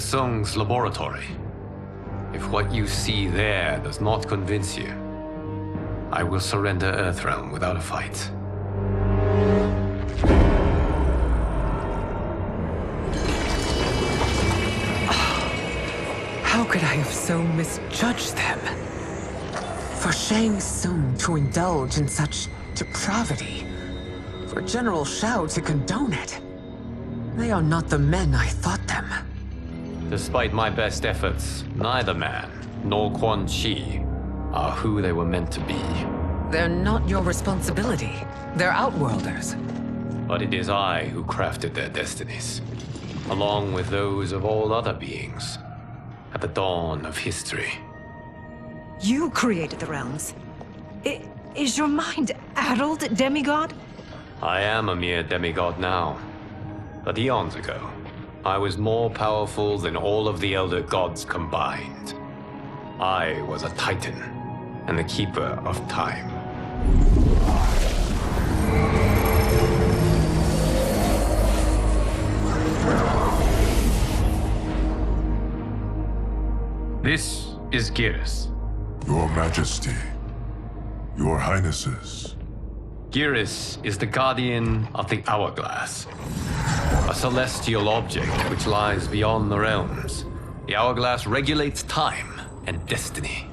Tsung's laboratory. If what you see there does not convince you, I will surrender Earthrealm without a fight. How could I have so misjudged them? For Shang Tsung to indulge in such depravity, for General Shao to condone it, they are not the men I thought them. Despite my best efforts, neither man nor Quan Chi are who they were meant to be. They're not your responsibility. They're Outworlders. But it is I who crafted their destinies, along with those of all other beings, at the dawn of history. You created the realms. Is your mind addled, demigod? I am a mere demigod now. But eons ago, I was more powerful than all of the Elder Gods combined. I was a Titan, and the Keeper of Time. This is Geras. Your Majesty, Your Highnesses. Geras is the guardian of the Hourglass, a celestial object which lies beyond the realms. The Hourglass regulates time and destiny.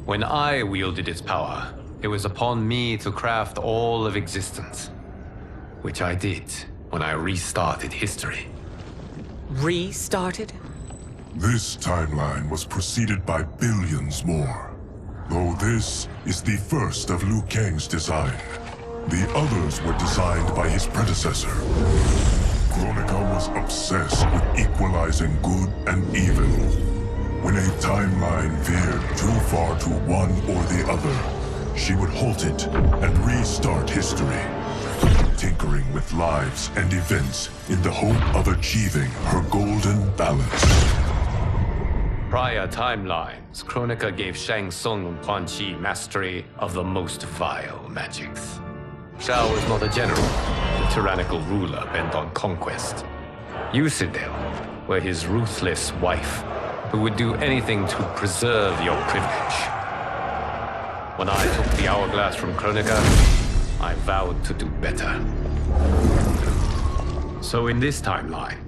When I wielded its power, it was upon me to craft all of existence, which I did when I restarted history. Restarted? This timeline was preceded by billions more. Though this is the first of Liu Kang's design, the others were designed by his predecessor. Kronika was obsessed with equalizing good and evil. When a timeline veered too far to one or the other, she would halt it and restart history, tinkering with lives and events in the hope of achieving her golden balance. Prior timelines, Kronika gave Shang Tsung and Quan Chi mastery of the most vile magics. Shao was not a general, a tyrannical ruler bent on conquest. You, Sidel, were his ruthless wife, who would do anything to preserve your privilege. When I took the Hourglass from Kronika, I vowed to do better. So in this timeline,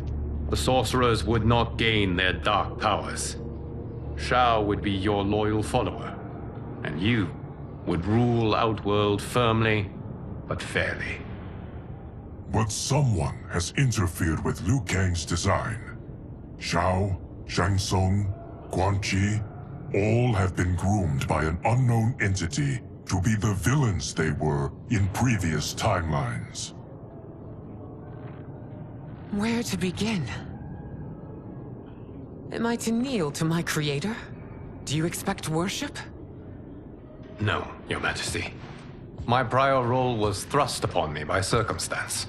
the sorcerers would not gain their dark powers. Shao would be your loyal follower, and you would rule Outworld firmly, but fairly. But someone has interfered with Liu Kang's design. Shao, Shang Tsung, Quan Chi, all have been groomed by an unknown entity to be the villains they were in previous timelines. Where to begin? Am I to kneel to my creator? Do you expect worship? No, Your Majesty. My prior role was thrust upon me by circumstance.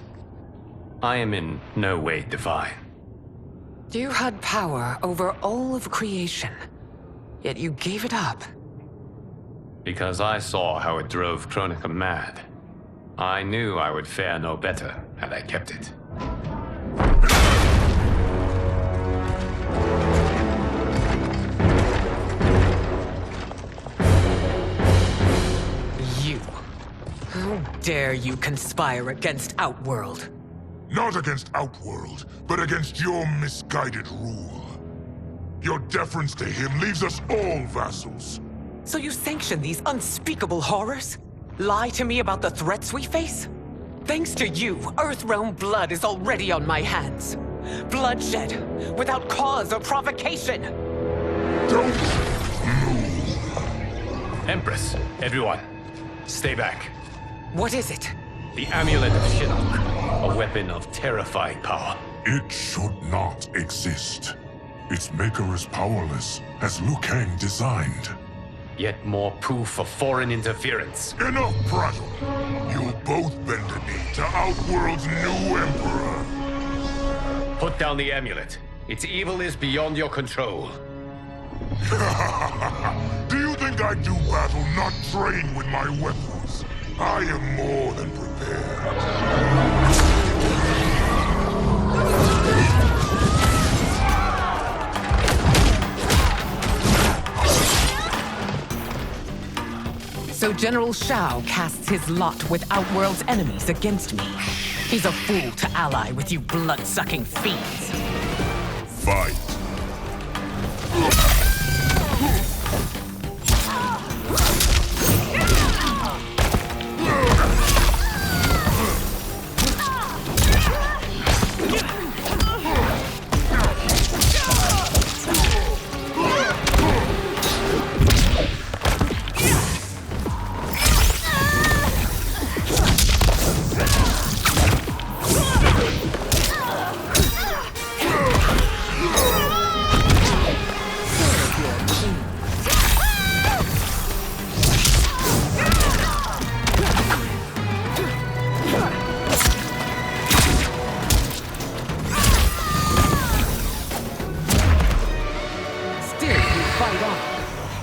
I am in no way divine. You had power over all of creation, yet you gave it up. Because I saw how it drove Kronika mad. I knew I would fare no better had I kept it. How dare you conspire against Outworld? Not against Outworld, but against your misguided rule. Your deference to him leaves us all vassals. So you sanction these unspeakable horrors? Lie to me about the threats we face? Thanks to you, Earthrealm blood is already on my hands. Bloodshed, without cause or provocation. Don't move. Empress, everyone, stay back. What is it? The Amulet of Shinnok, a weapon of terrifying power. It should not exist. Its maker is powerless, as Liu Kang designed. Yet more proof of foreign interference. Enough prattle! You'll both bend a knee to Outworld's new emperor. Put down the amulet. Its evil is beyond your control. Do you think I do battle not trained with my weapons? I am more than prepared. So General Shao casts his lot with Outworld's enemies against me. He's a fool to ally with you blood-sucking fiends. Fight!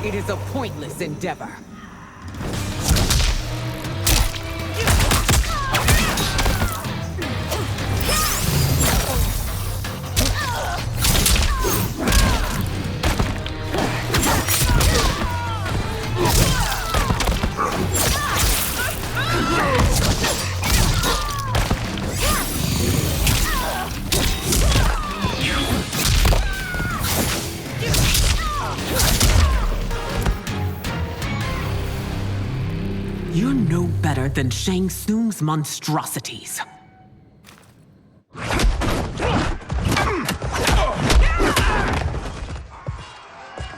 It is a pointless endeavor. You're no better than Shang Tsung's monstrosities.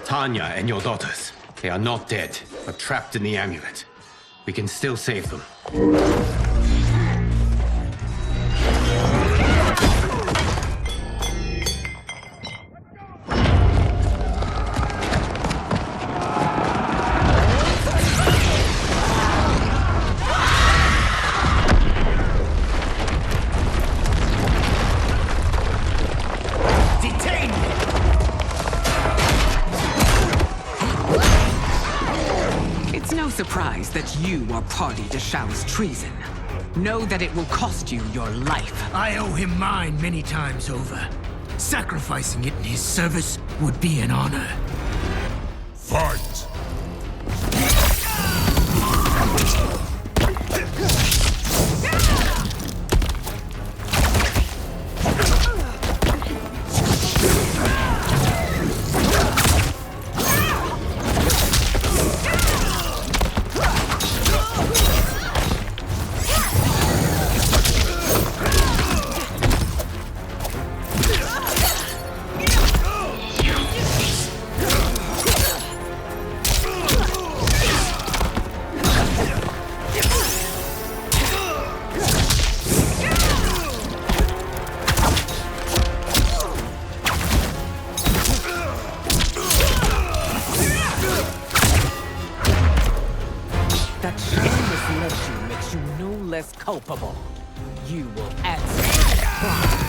Tanya and your daughters, they are not dead, but trapped in the amulet. We can still save them. It's no surprise that you are party to Shao's treason. Know that it will cost you your life. I owe him mine many times over. Sacrificing it in his service would be an honor. Fight! That Shao misled you makes you no less culpable. You will answer for the crime.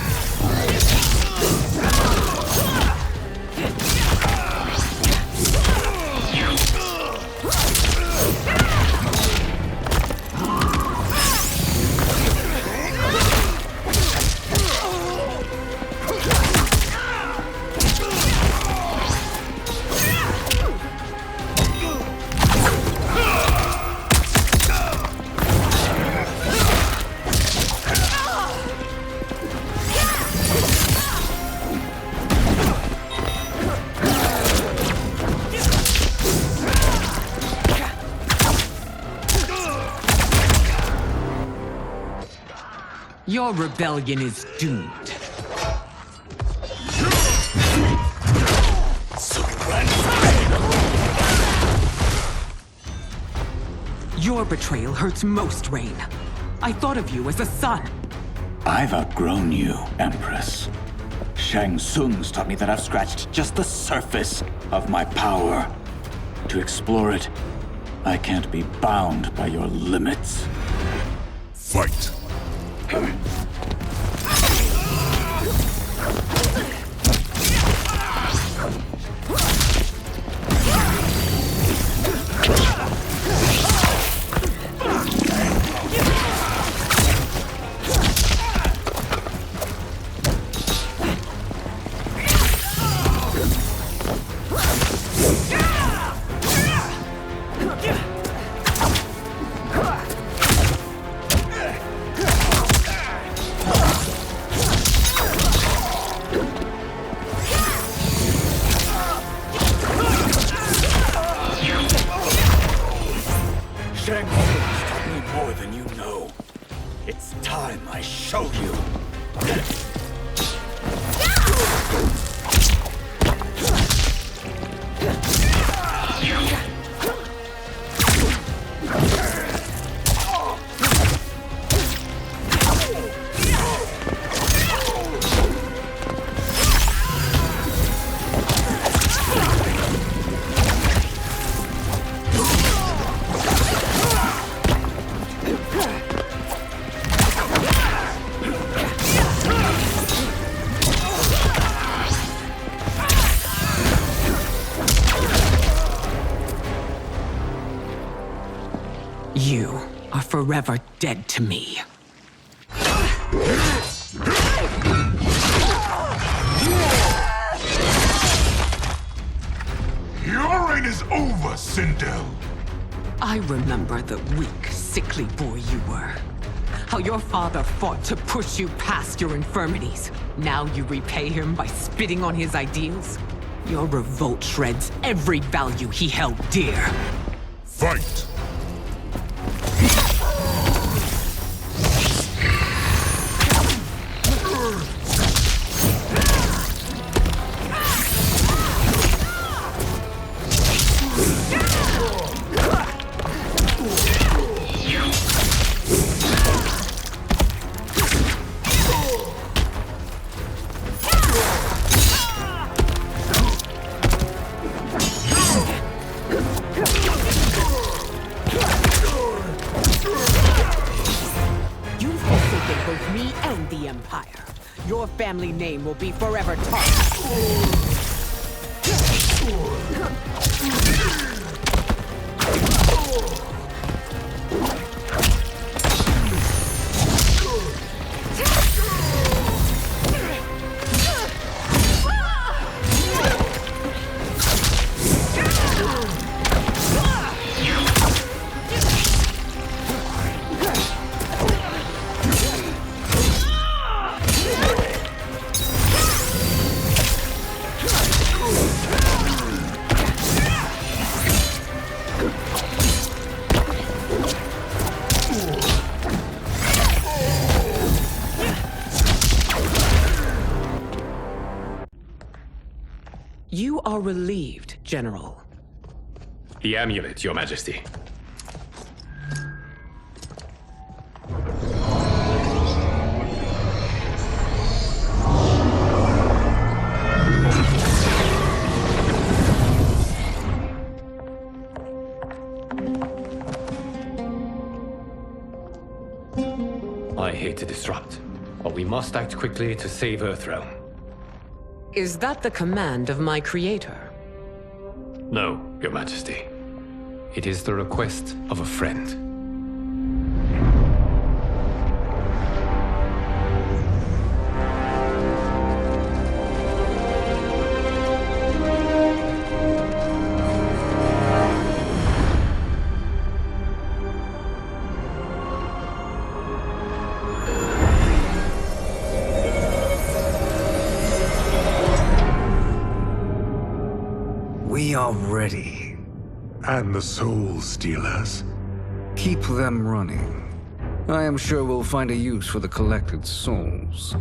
Your rebellion is doomed. Your betrayal hurts most, Rain. I thought of you as a son. I've outgrown you, Empress. Shang Tsung's taught me that I've scratched just the surface of my power. To explore it, I can't be bound by your limits. Fight! You are forever dead to me. Your reign is over, Sindel. I remember the weak, sickly boy you were. How your father fought to push you past your infirmities. Now you repay him by spitting on his ideals? Your revolt shreds every value he held dear. Fight! You've forsaken both me and the Empire. Your family name will be forever tarnished. You are relieved, General. The amulet, Your Majesty. I hate to disrupt, but we must act quickly to save Earthrealm. Is that the command of my creator? No, Your Majesty. It is the request of a friend. We are ready. And the Soul Stealers? Keep them running. I am sure we'll find a use for the collected souls.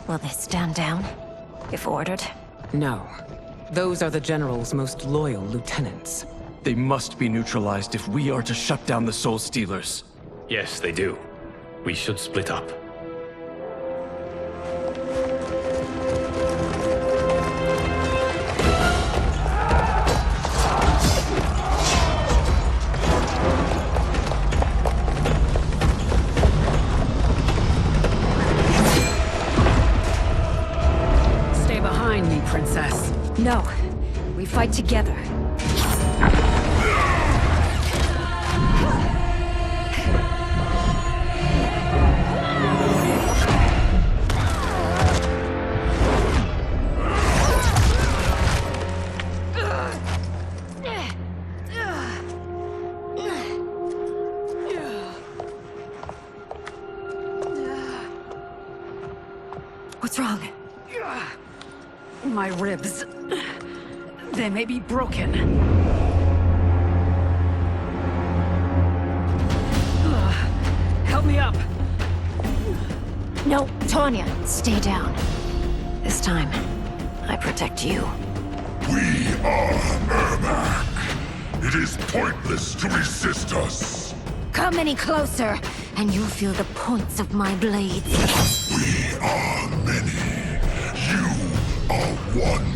Will they stand down, if ordered? No. Those are the General's most loyal lieutenants. They must be neutralized if we are to shut down the Soul Stealers. Yes, they do. We should split up. Stay behind me, Princess. No. We fight together. What's wrong? My ribs. They may be broken. Help me up. No, Tanya, stay down. This time, I protect you. We are Ermac. It is pointless to resist us. Come any closer, and you'll feel the points of my blades. We are many. You are one.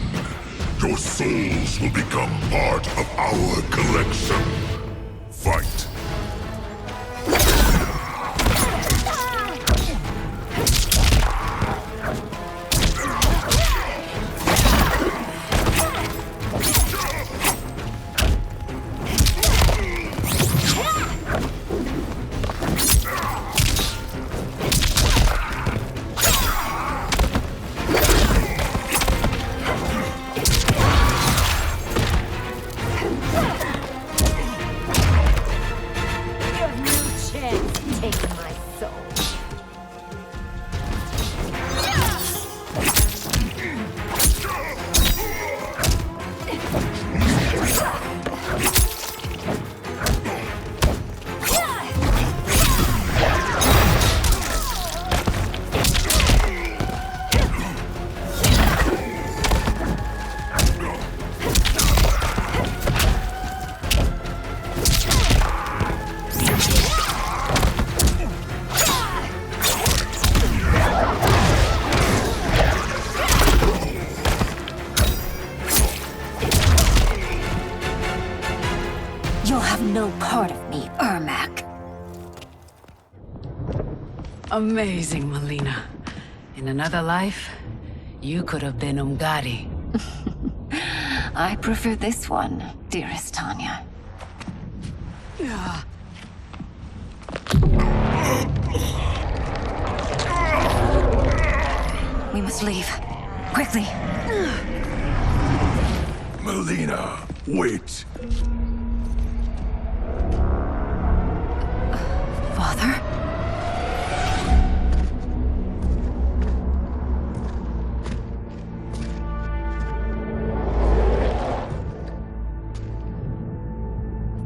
Your souls will become part of our collection. Fight. No part of me, Ermac. Amazing, Melina. In another life, you could have been Umgadi. I prefer this one, dearest Tanya. We must leave. Quickly. Melina, wait. Father?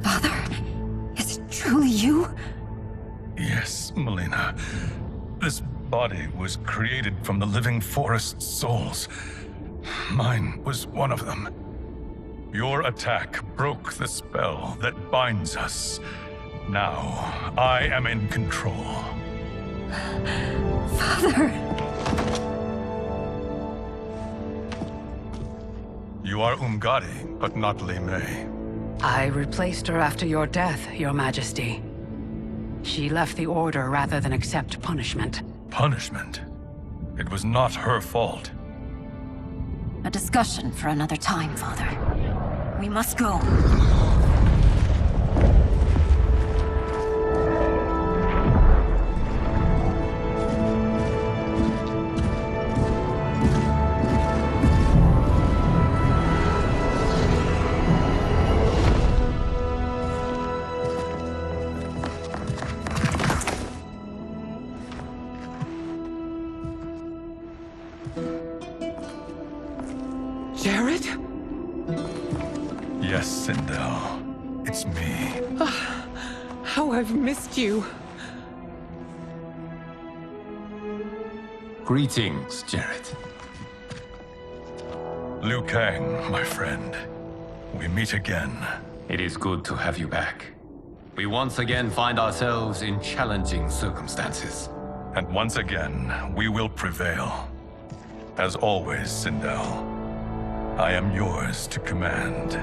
Father? Is it truly you? Yes, Melina. This body was created from the living forest's souls. Mine was one of them. Your attack broke the spell that binds us. Now, I am in control. Father! You are Umgadi, but not Li Mei. I replaced her after your death, Your Majesty. She left the Order rather than accept punishment. Punishment? It was not her fault. A discussion for another time, Father. We must go. Jared? Yes, Sindel. It's me. How I've missed you. Greetings, Jared. Liu Kang, my friend. We meet again. It is good to have you back. We once again find ourselves in challenging circumstances. And once again, we will prevail. As always, Sindel, I am yours to command.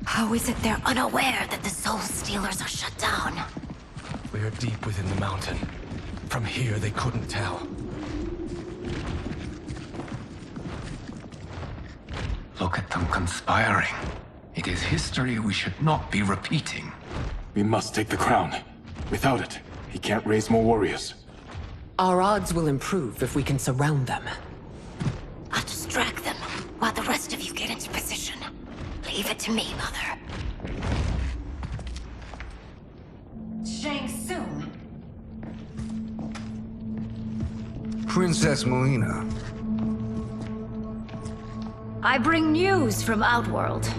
How is it they're unaware that the Soul Stealers are shut down? We are deep within the mountain. From here, they couldn't tell. Look at them conspiring. It is history we should not be repeating. We must take the crown. Without it, he can't raise more warriors. Our odds will improve if we can surround them. I'll distract them while the rest of you get into position. Leave it to me, Mother. Shang Tsung. Princess Melina. I bring news from Outworld.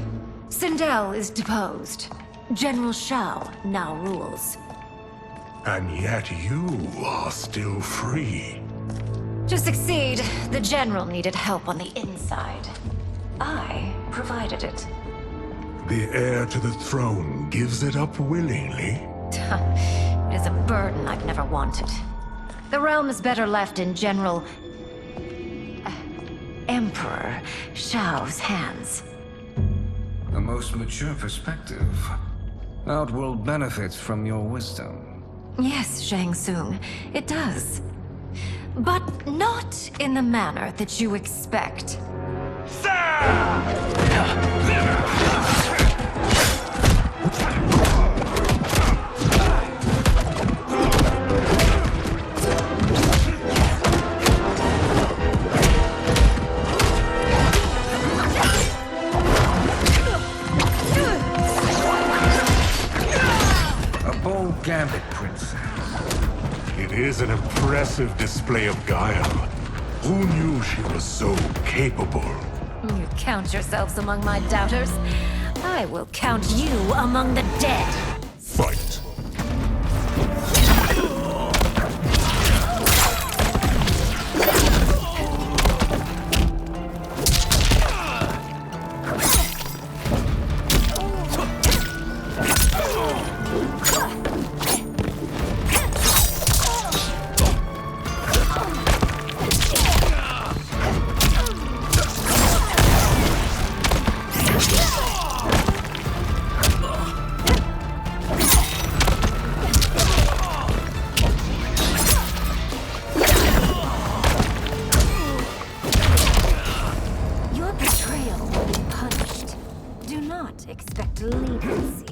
Sindel is deposed. General Shao now rules. And yet you are still free. To succeed, the General needed help on the inside. I provided it. The heir to the throne gives it up willingly. It is a burden I've never wanted. The realm is better left in General... Emperor Shao's hands. A most mature perspective. Outworld benefits from your wisdom. Yes, Shang Tsung, it does. But not in the manner that you expect. Gambit, Princess. It is an impressive display of guile. Who knew she was so capable? You count yourselves among my doubters. I will count you among the dead. Fight. Expect leniency.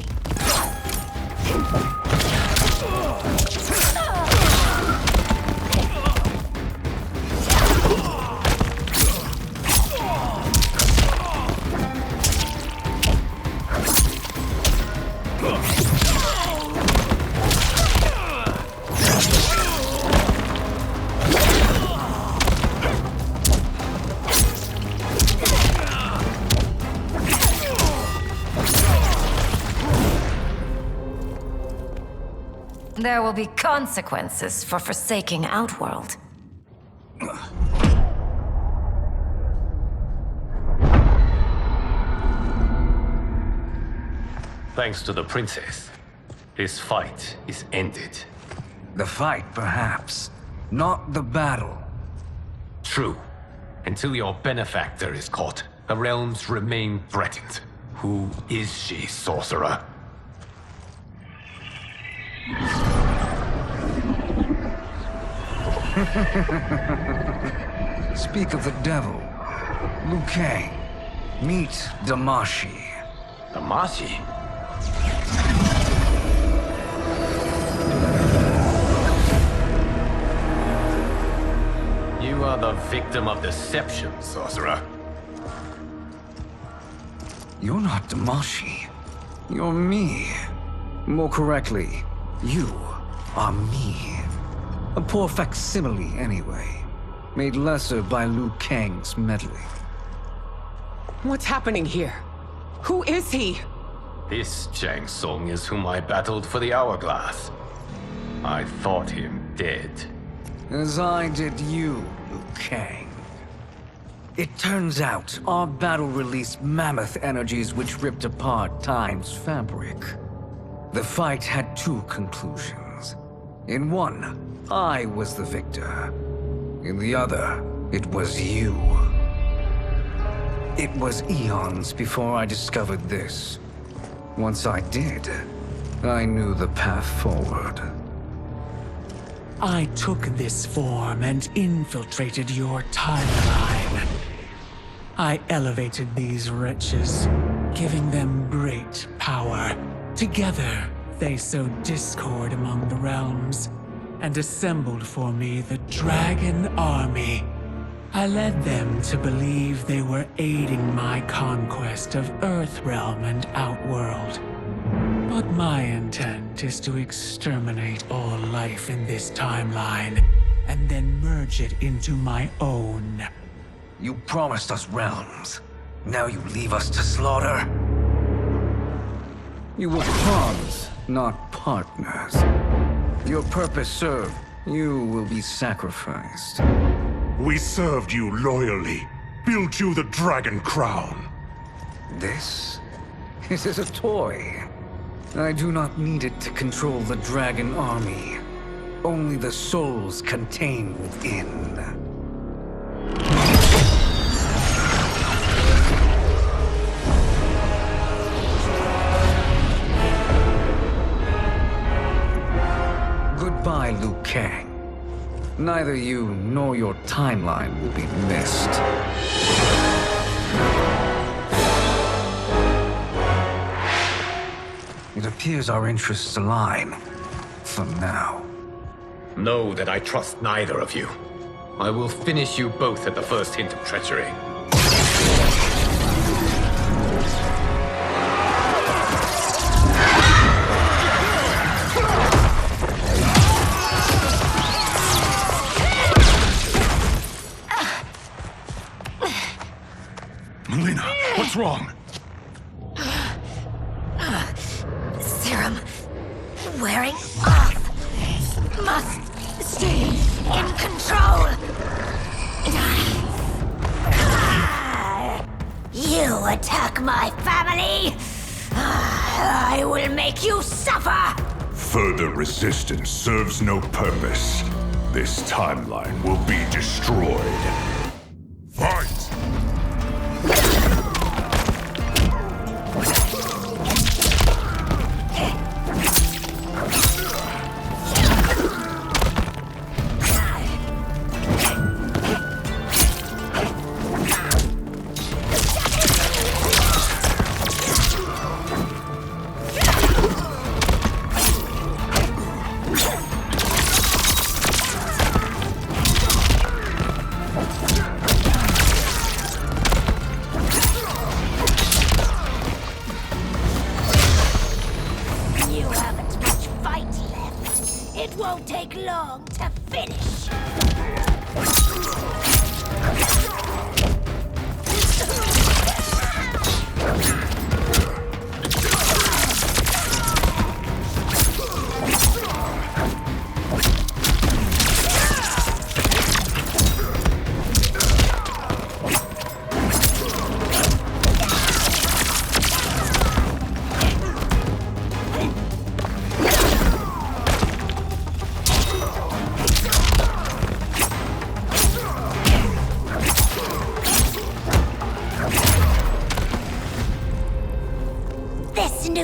There will be consequences for forsaking Outworld. Thanks to the princess, this fight is ended. The fight, perhaps. Not the battle. True. Until your benefactor is caught, the realms remain threatened. Who is she, sorcerer? Speak of the devil. Liu Kang. Meet Damashi. Damashi? You are the victim of deception, sorcerer. You're not Damashi. You're me. More correctly, you are me. A poor facsimile, anyway. Made lesser by Liu Kang's meddling. What's happening here? Who is he? This Shang Tsung is whom I battled for the Hourglass. I thought him dead. As I did you, Liu Kang. It turns out our battle released mammoth energies which ripped apart time's fabric. The fight had two conclusions. In one, I was the victor. In the other, it was you. It was eons before I discovered this. Once I did, I knew the path forward. I took this form and infiltrated your timeline. I elevated these wretches, giving them great power. Together, they sowed discord among the realms and assembled for me the Dragon Army. I led them to believe they were aiding my conquest of Earthrealm and Outworld. But my intent is to exterminate all life in this timeline and then merge it into my own. You promised us realms. Now you leave us to slaughter? You were pawns, not partners. Your purpose served. You will be sacrificed. We served you loyally, built you the Dragon Crown. This is a toy. I do not need it to control the Dragon Army. Only the souls contained within. Goodbye, Liu Kang. Neither you nor your timeline will be missed. It appears our interests align. For now. Know that I trust neither of you. I will finish you both at the first hint of treachery. Melina, what's wrong? Serum wearing off. Must stay in control. You attack my family. I will make you suffer. Further resistance serves no purpose. This timeline will be destroyed. Fight!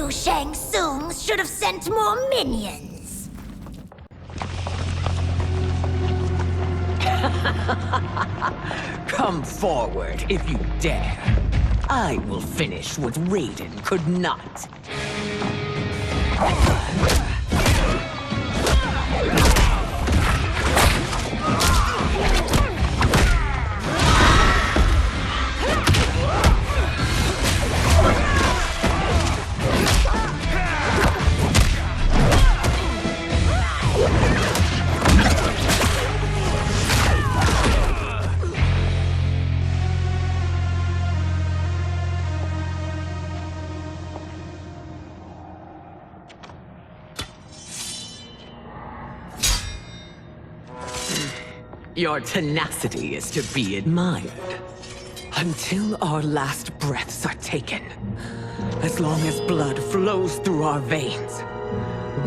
Shang Tsung should have sent more minions. Come forward if you dare. I will finish what Raiden could not. Your tenacity is to be admired. Until our last breaths are taken, as long as blood flows through our veins,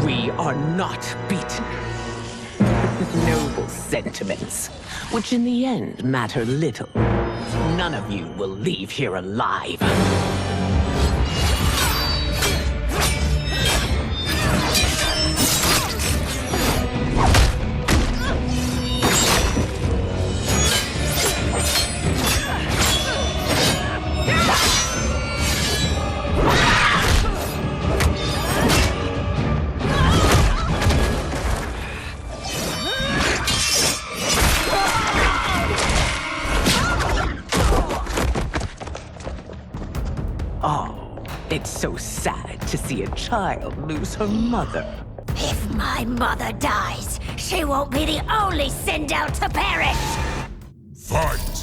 we are not beaten. Noble sentiments, which in the end matter little. None of you will leave here alive. It's so sad to see a child lose her mother. If my mother dies, she won't be the only Sindel to perish! Fight!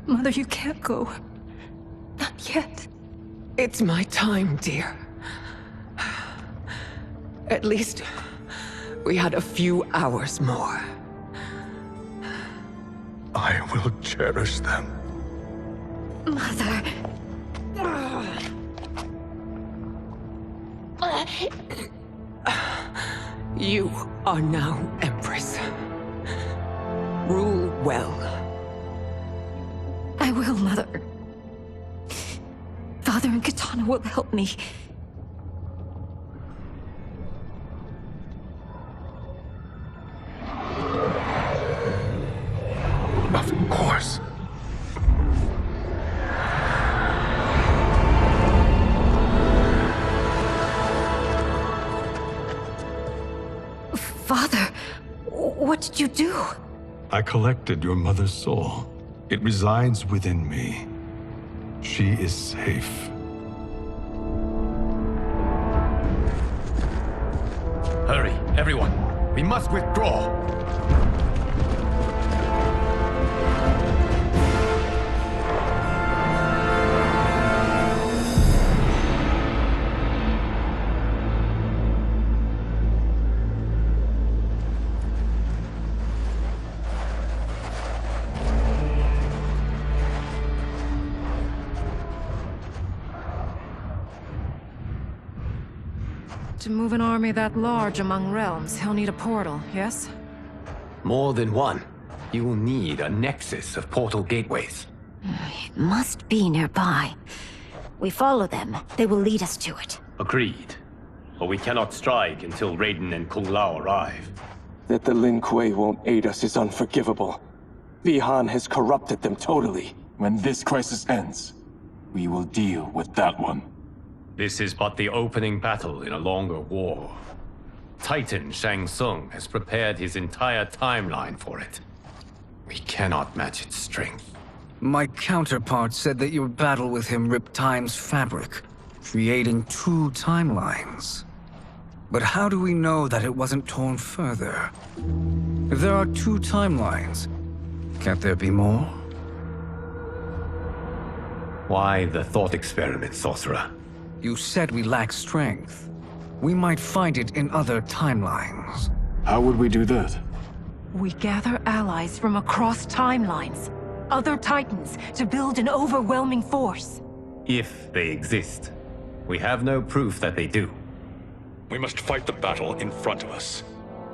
Mother, you can't go. Not yet. It's my time, dear. At least we had a few hours more. I will cherish them. Mother... You are now Empress. Rule well. I will, Mother. Father and Katana will help me. Of course. Father, what did you do? I collected your mother's soul. It resides within me. She is safe. Hurry, everyone. We must withdraw. To move an army that large among realms, he'll need a portal, yes? More than one. You will need a nexus of portal gateways. It must be nearby. We follow them, they will lead us to it. Agreed. But we cannot strike until Raiden and Kung Lao arrive. That the Lin Kuei won't aid us is unforgivable. Bi-Han has corrupted them totally. When this crisis ends, we will deal with that one. This is but the opening battle in a longer war. Titan Shang Tsung has prepared his entire timeline for it. We cannot match its strength. My counterpart said that your battle with him ripped time's fabric, creating 2 timelines. But how do we know that it wasn't torn further? If there are 2 timelines, can't there be more? Why the thought experiment, Sorcerer? You said we lack strength. We might find it in other timelines. How would we do that? We gather allies from across timelines, other Titans, to build an overwhelming force. If they exist. We have no proof that they do. We must fight the battle in front of us.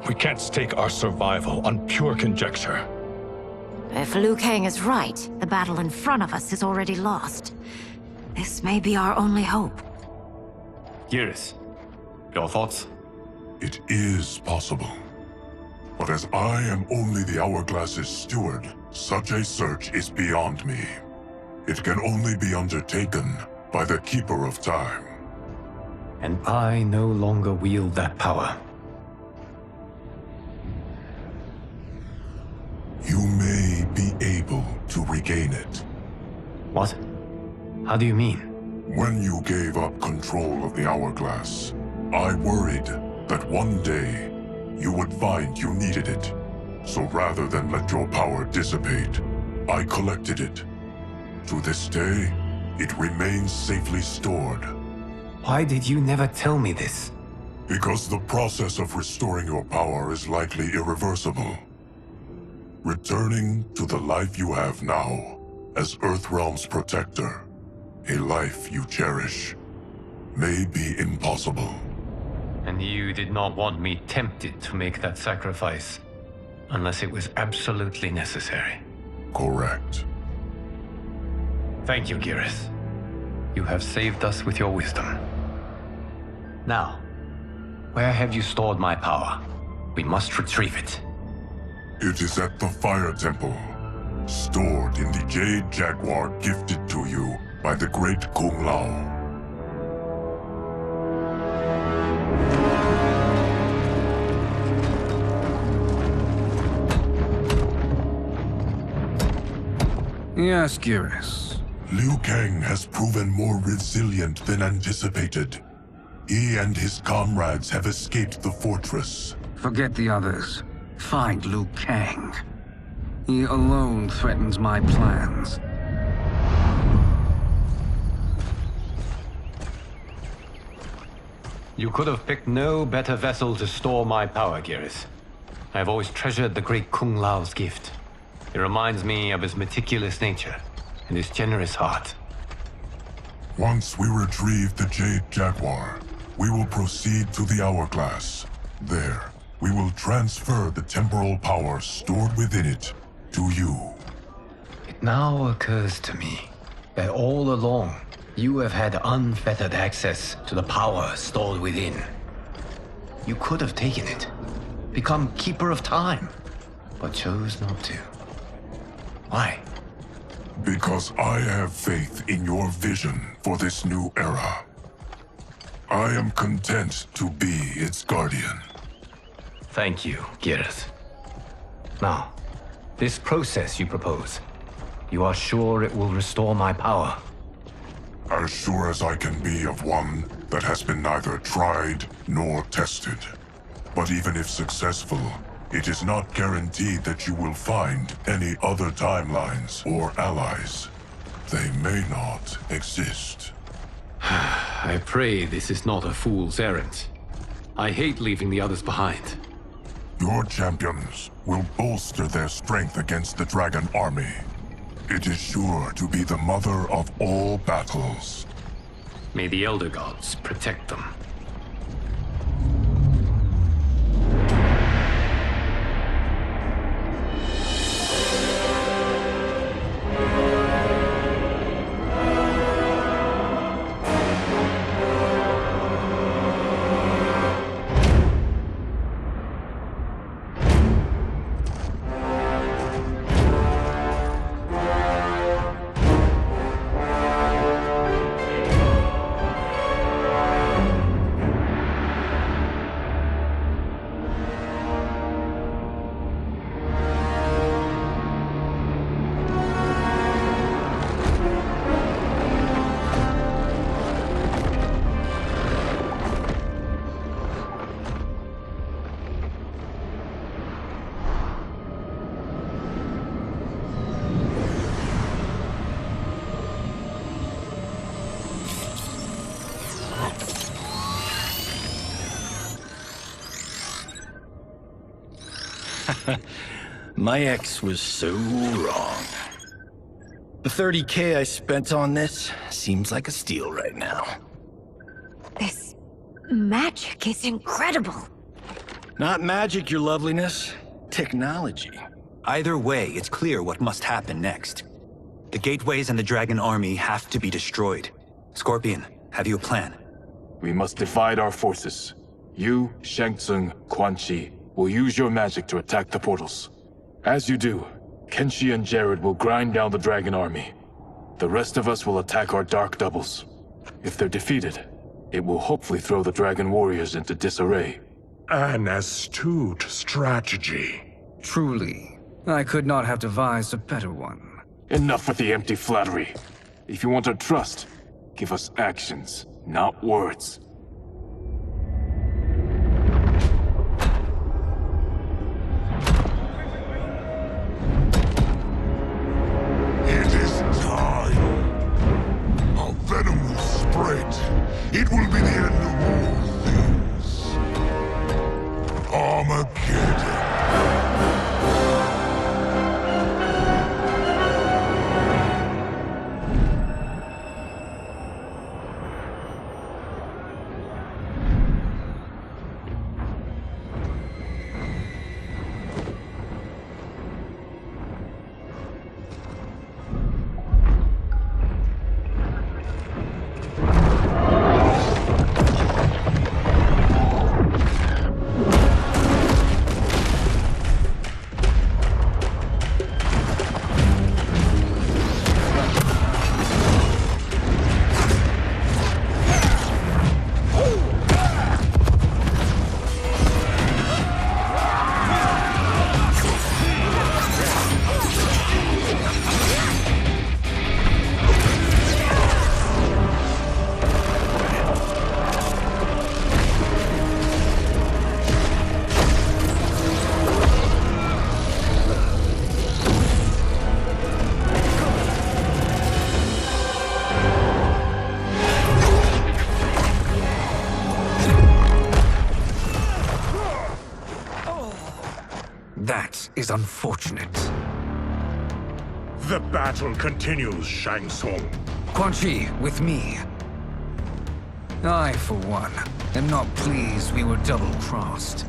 We can't stake our survival on pure conjecture. If Liu Kang is right, the battle in front of us is already lost. This may be our only hope. Geras, your thoughts? It is possible. But as I am only the Hourglass's steward, such a search is beyond me. It can only be undertaken by the Keeper of Time. And I no longer wield that power. You may be able to regain it. What? How do you mean? When you gave up control of the Hourglass, I worried that one day you would find you needed it. So rather than let your power dissipate, I collected it. To this day, it remains safely stored. Why did you never tell me this? Because the process of restoring your power is likely irreversible. Returning to the life you have now, as Earthrealm's protector, a life you cherish, may be impossible. And you did not want me tempted to make that sacrifice, unless it was absolutely necessary. Correct. Thank you, Geras. You have saved us with your wisdom. Now, where have you stored my power? We must retrieve it. It is at the Fire Temple, stored in the Jade Jaguar gifted to you by the great Kung Lao. Yes, Geras. Liu Kang has proven more resilient than anticipated. He and his comrades have escaped the fortress. Forget the others. Find Liu Kang. He alone threatens my plans. You could have picked no better vessel to store my power, Geras. I have always treasured the great Kung Lao's gift. It reminds me of his meticulous nature and his generous heart. Once we retrieve the Jade Jaguar, we will proceed to the Hourglass. There, we will transfer the temporal power stored within it to you. It now occurs to me that all along, you have had unfettered access to the power stored within. You could have taken it, become Keeper of Time, but chose not to. Why? Because I have faith in your vision for this new era. I am content to be its guardian. Thank you, Geras. Now, this process you propose, you are sure it will restore my power? As sure as I can be of one that has been neither tried nor tested. But even if successful, it is not guaranteed that you will find any other timelines or allies. They may not exist. I pray this is not a fool's errand. I hate leaving the others behind. Your champions will bolster their strength against the Dragon Army. It is sure to be the mother of all battles. May the Elder Gods protect them. My ex was so wrong. The $30K I spent on this seems like a steal right now. This magic is incredible. Not magic, your loveliness. Technology. Either way, it's clear what must happen next. The gateways and the dragon army have to be destroyed. Scorpion, have you a plan? We must divide our forces. You, Shang Tsung, Quan Chi, will use your magic to attack the portals. As you do, Kenshi and Jared will grind down the dragon army. The rest of us will attack our dark doubles. If they're defeated, it will hopefully throw the dragon warriors into disarray. An astute strategy. Truly, I could not have devised a better one. Enough with the empty flattery. If you want our trust, give us actions, not words. It is time. Our venom will spread. It will be the end of all things. Armageddon. That is unfortunate. The battle continues, Shang Tsung. Quan Chi, with me. I, for one, am not pleased we were double-crossed.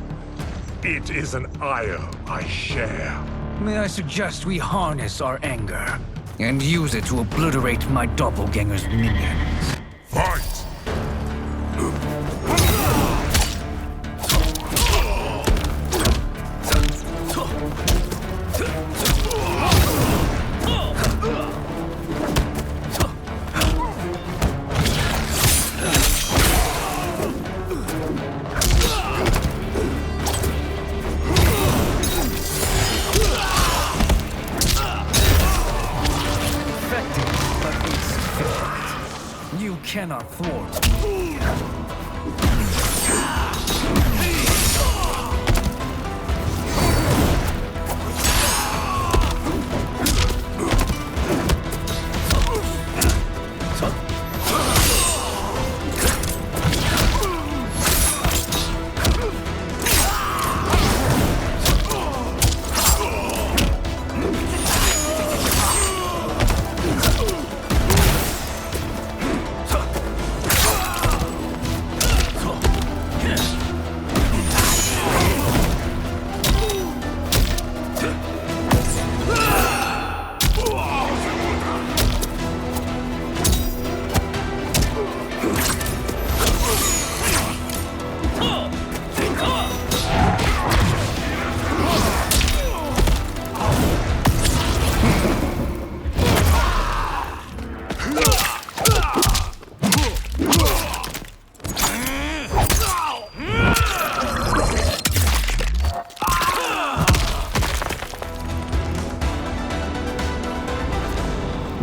It is an ire I share. May I suggest we harness our anger and use it to obliterate my doppelganger's minions? Fight! You cannot thwart me.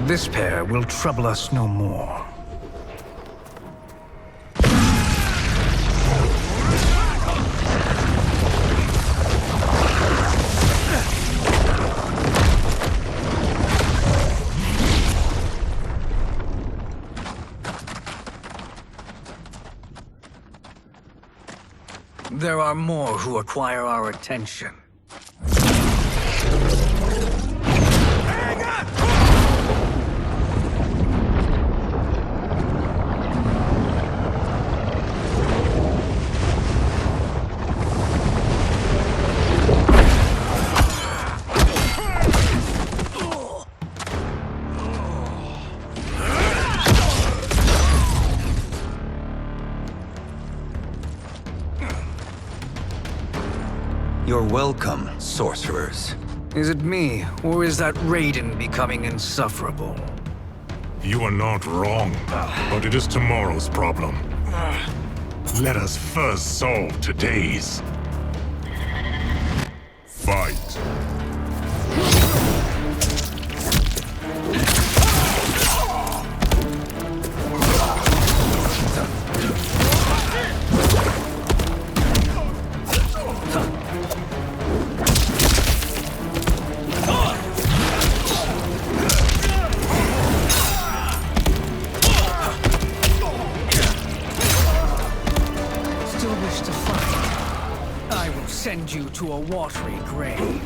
This pair will trouble us no more. There are more who require our attention. You're welcome, sorcerers. Is it me, or is that Raiden becoming insufferable? You are not wrong, but it is tomorrow's problem. Let us first solve today's. Fight. Still wish to fight? I will send you to a watery grave.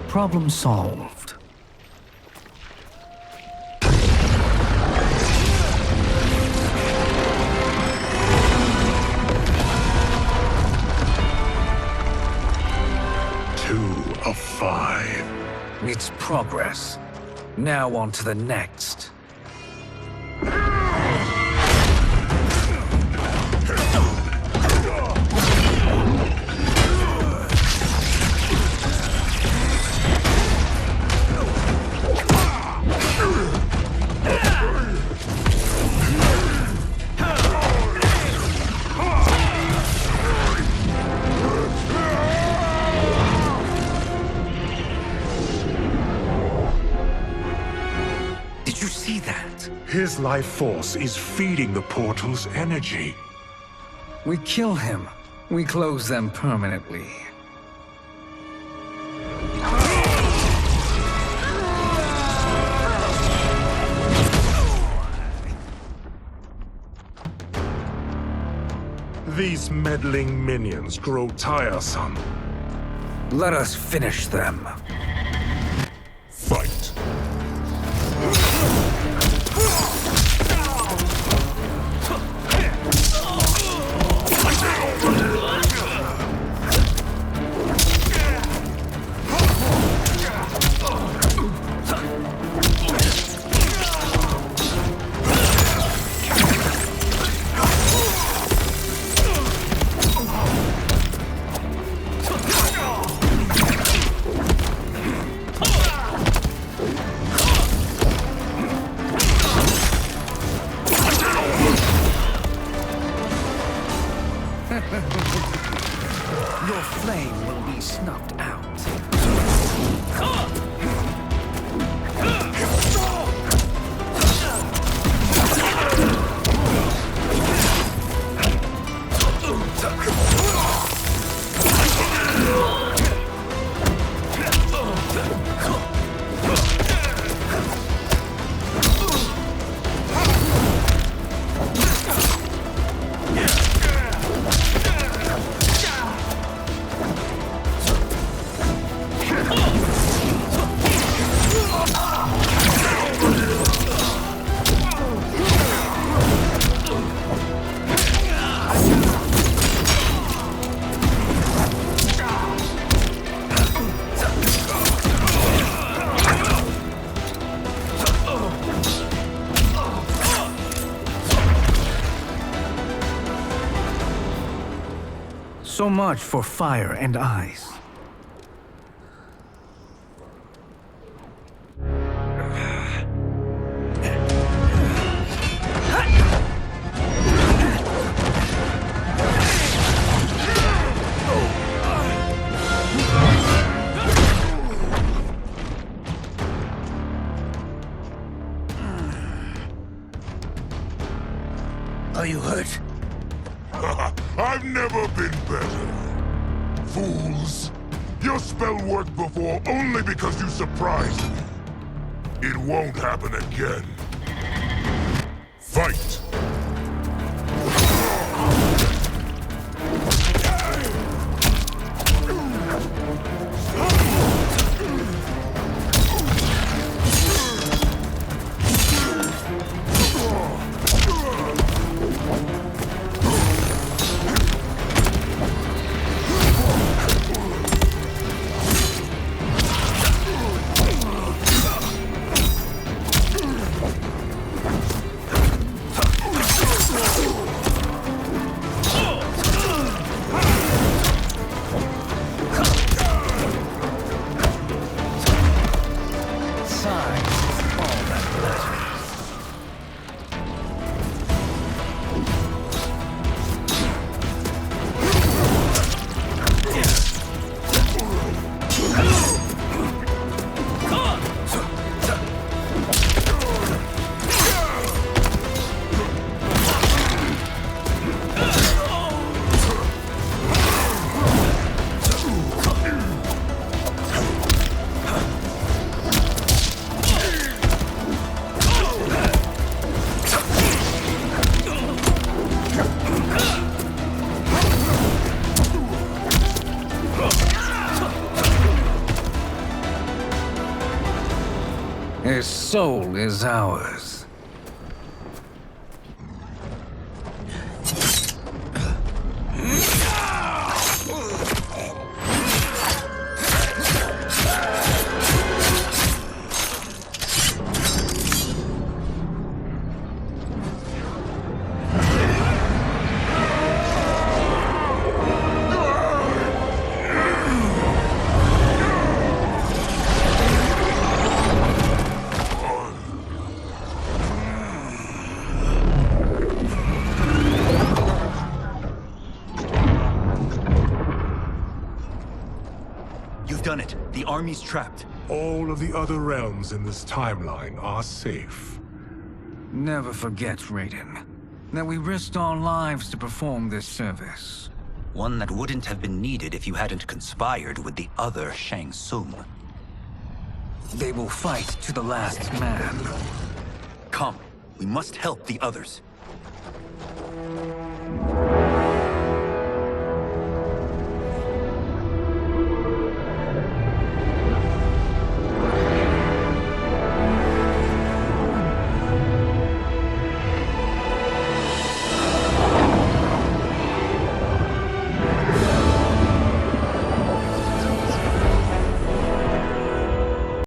Problem solved. Two of 5. It's progress. Now on to the next. Did you see that? His life force is feeding the portal's energy. We kill him. We close them permanently. These meddling minions grow tiresome. Let us finish them. Fight. Your flame will be snuffed out. So much for fire and ice. Are you hurt? I've never been better. Fools! Your spell worked before only because you surprised me. It won't happen again. Fight! His soul is ours. You've done it. The army's trapped. All of the other realms in this timeline are safe. Never forget, Raiden, that we risked our lives to perform this service. One that wouldn't have been needed if you hadn't conspired with the other Shang Tsung. They will fight to the last man. Come, we must help the others.